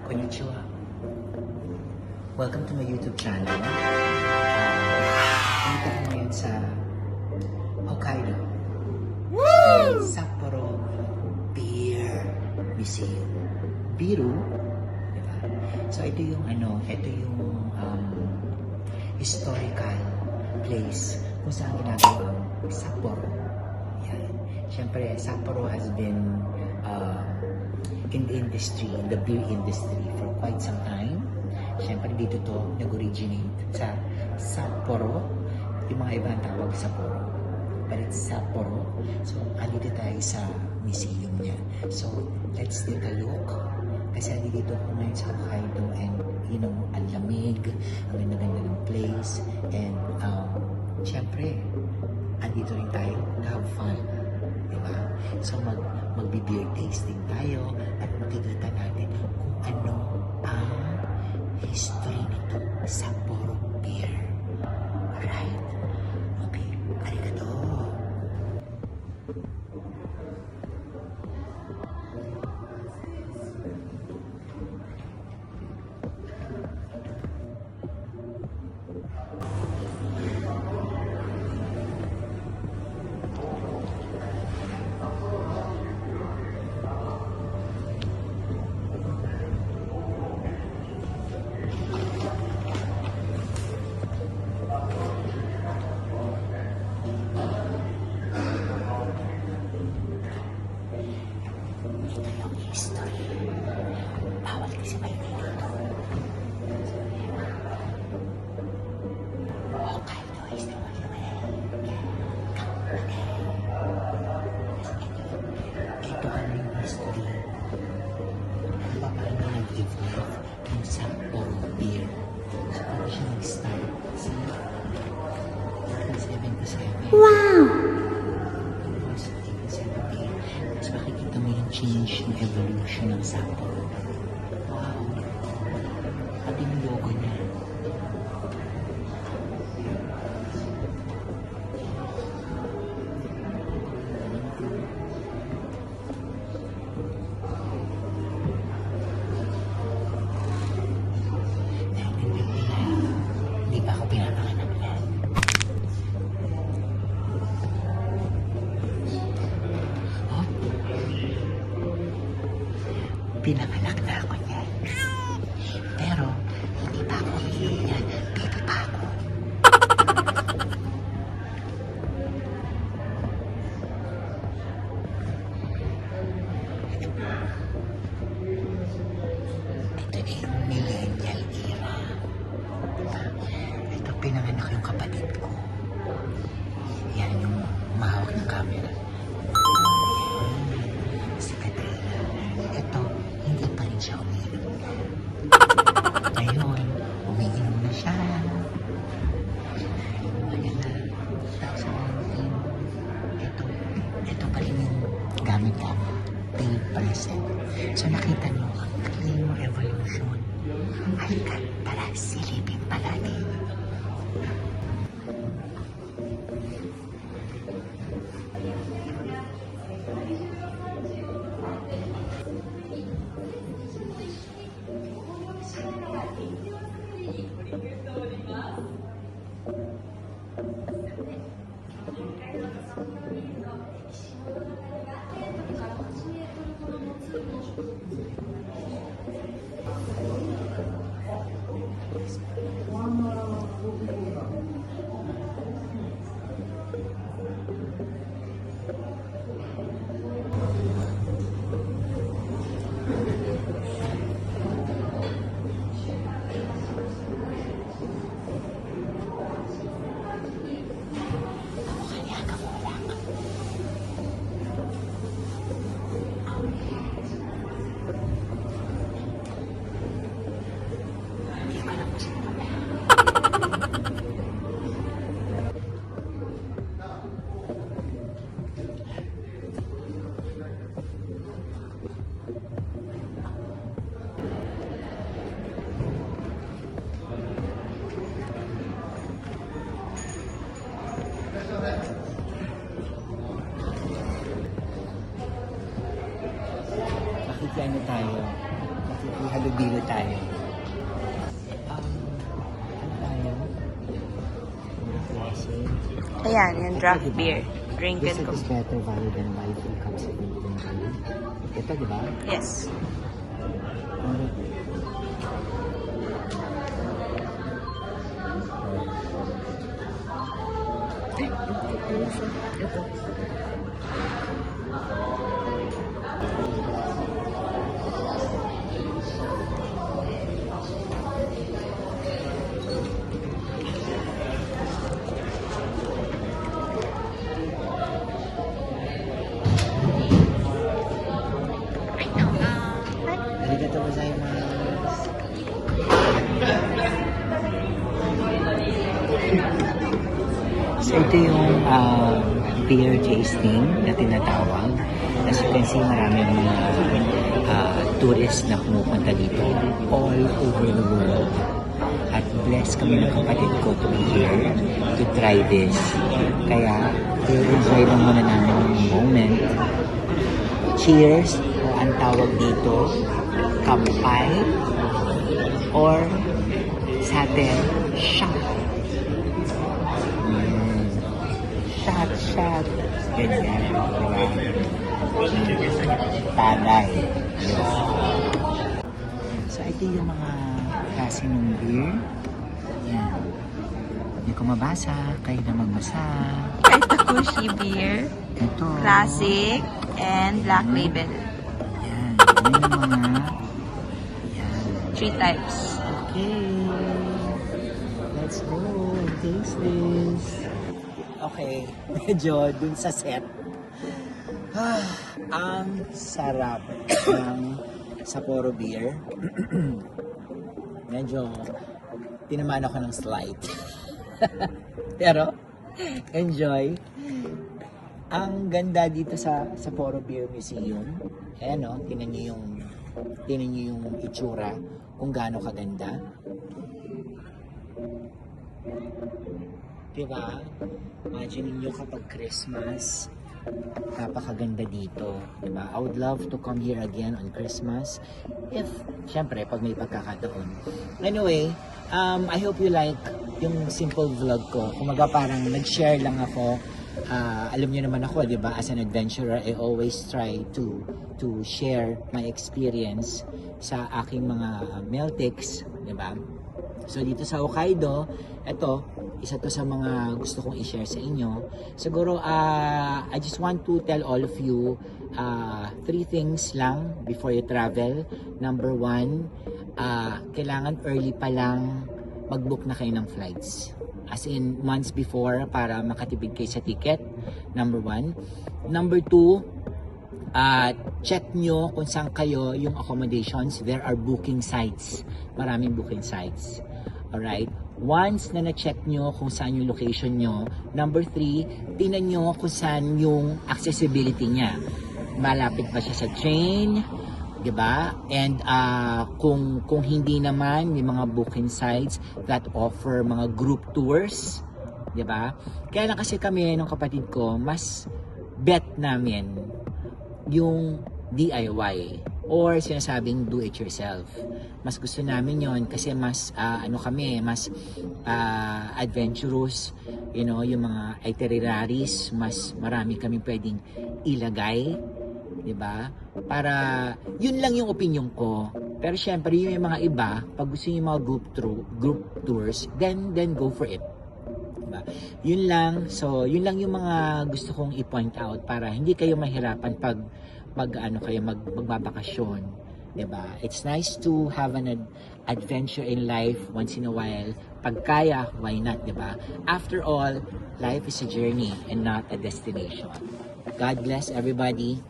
Konnichiwa. Welcome to my YouTube channel. Dito ko ngayon sa Hokkaido. Sapporo Beer Museum. Biru, diba? So ito yung historical place kung saan ginagawa ang Sapporo. Yan. Siyempre, Sapporo has been in the industry, in the beer industry for quite some time. Siyempre, dito to nag-originate sa Sapporo. Yung mga iba ang tawag Sapporo. But it's Sapporo. So, andito tayo sa museum niya. So, let's take a look. Kasi andito ako ngayon sa Hokkaido and, ang lamig, ang ganda-ganda ng place. And, siyempre, andito rin tayo to have fun. Diba? So, magbi-beer tasting tayo at makikita natin kung ano ang history nito sa Sapporo Beer. Alright? Okay. Arigato! History. Bawal kasi may dito. Hokkaido is the one way. Ito ang yung history. Paano nag-evolve yung Sapporo Beer. So, paano siya nag-start? Sa 1977. Wow! Makikita mo yung change, yung evolution ng Sapporo. Wow! Pati yung logo niya. Hindi pa ako pinapanganak yan. Pinanganak na ako niyan. Pero, hindi pa ako yan. Baby pa ako. Ito na yung millennial era. Ito, pinanganak yung kapatid ko. Yan yung mahawak ng camera. Si Katrina. Ito, hindi pa rin siya umiinom. Ngayon, umiinom na siya. Ayan na. Tapos ito pa rin yung gamit ko. Till present. So nakita niyo, clean yung evolution. Halika, tara, silipin pa natin. Halo-bilo tayo. Ano tayo? Ayan, yung draft beer. Drink This and go. is better value than buy 3 cups of milk and honey. Ito, di ba? Yes. Arigatou gozaimasu. So ito yung beer tasting na tinatawag. As you can see, maraming mga tourists na pumupunta dito all over the world. At blessed kami ng kapatid ko to be here to try this. Kaya, i-enjoy lang muna namin yung moment. Cheers! O ang tawag dito, kampay or sa atin, shot. Shot. Ganyan. Tagay. Yes. So, ito yung mga klase ng beer. Yan. Hindi ko mabasa. Kayo na magbasa. Kaitakushi beer, Ito. classic, and black label. Yan. Yan yung mga... Yan. 3 types. Okay. Let's go. Taste this. Okay. Medyo dun sa set. Ang sarap ng Sapporo beer. Medyo tinamaan ako ng slide. Pero, enjoy. Ang ganda dito sa Sapporo Beer Museum. Ayan o, tinan niyo yung itsura kung gaano kaganda. Diba? Imagine niyo kapag Christmas, napakaganda dito, diba? I would love to come here again on Christmas if, syempre, pag may pagkakataon. Anyway, I hope you like yung simple vlog ko. Kumaga parang nag-share lang ako. Alam niyo naman ako, diba? As an adventurer, I always try to share my experience sa aking mga Meltics, diba? So dito sa Hokkaido, ito, isa to sa mga gusto kong i-share sa inyo. Siguro, I just want to tell all of you 3 things lang before you travel. Number 1, kailangan early pa lang mag-book na kayo ng flights. As in, months before para makatipid kayo sa ticket. Number 1. Number 2, check nyo kung saan kayo yung accommodations. There are booking sites. Maraming booking sites. Alright? Once na na-check nyo kung saan yung location nyo, number 3, tingnan nyo kung saan yung accessibility niya. Malapit ba siya sa train? Diba? And kung hindi naman, may mga booking sites that offer mga group tours. Diba? Kaya lang kasi kami ng kapatid ko, mas bet namin yung DIY or sinasabing do it yourself. Mas gusto namin yon kasi mas mas adventurous, you know, yung mga itineraries, mas marami kami pwedeng ilagay, 'di ba? Para yun lang yung opinion ko. Pero syempre yung mga iba, pag gusto niyo yung mga group tours, then go for it. Diba? Yun lang. So, yun lang yung mga gusto kong i-point out para hindi kayo mahirapan pag magbabakasyon. Diba? It's nice to have an adventure in life once in a while. Pag kaya, why not, diba? After all, life is a journey and not a destination. God bless everybody.